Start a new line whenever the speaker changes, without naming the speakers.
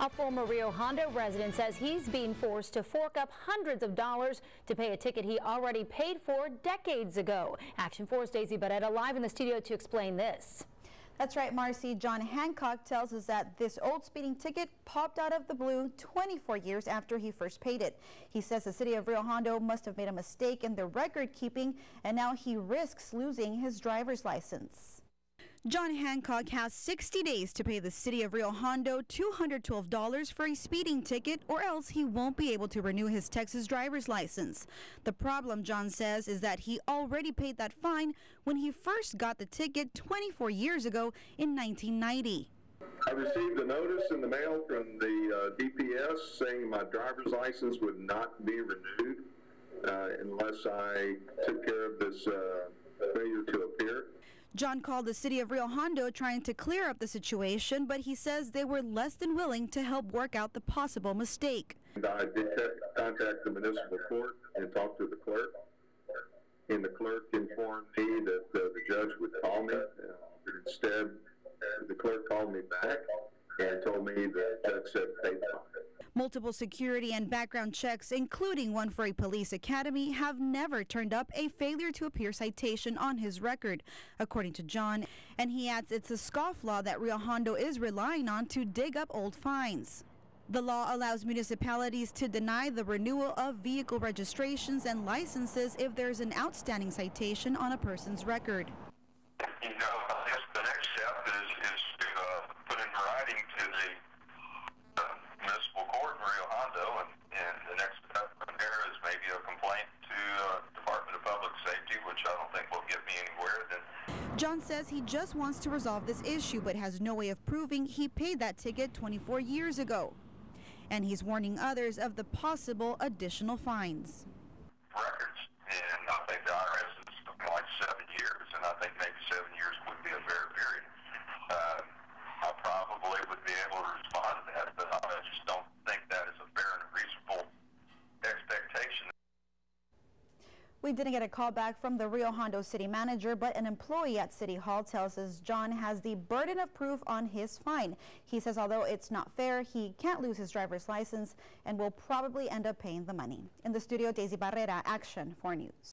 A former Rio Hondo resident says he's being forced to fork up hundreds of dollars to pay a ticket he already paid for decades ago. Action 4's Daisy Barrera live in the studio to explain this.
That's right, Marcy. John Hancock tells us that this old speeding ticket popped out of the blue 24 years after he first paid it. He says the city of Rio Hondo must have made a mistake in their record keeping, and now he risks losing his driver's license. John Hancock has 60 days to pay the city of Rio Hondo $212 for a speeding ticket, or else he won't be able to renew his Texas driver's license. The problem, John says, is that he already paid that fine when he first got the ticket 24 years ago in 1990.
I received a notice in the mail from the DPS saying my driver's license would not be renewed unless I took care of this failure to appear.
John called the city of Rio Hondo trying to clear up the situation, but he says they were less than willing to help work out the possible mistake.
I did contact the municipal court and talk to the clerk, and the clerk informed me that the judge would call me. Instead, the clerk called me back and told me the judge said pay the fine.
Multiple security and background checks, including one for a police academy, have never turned up a failure to appear citation on his record, according to John. And he adds it's a scofflaw that Rio Hondo is relying on to dig up old fines. The law allows municipalities to deny the renewal of vehicle registrations and licenses if there's an outstanding citation on a person's record.
You know, I guess the next step is to put in writing to the municipal court in Rio Hondo, and the next step from there is maybe a complaint to Department of Public Safety, which I don't think will get me anywhere.
John says he just wants to resolve this issue, but has no way of proving he paid that ticket 24 years ago. And he's warning others of the possible additional fines.
Records, and I think the IRS is like 7 years, and I think maybe 7 years would be a fair period. I probably would be able to respond to that, but I just don't think that is a fair and reasonable expectation.
We didn't get a call back from the Rio Hondo city manager, but an employee at City Hall tells us John has the burden of proof on his fine. He says although it's not fair, he can't lose his driver's license and will probably end up paying the money. In the studio, Daisy Barrera, Action 4 News.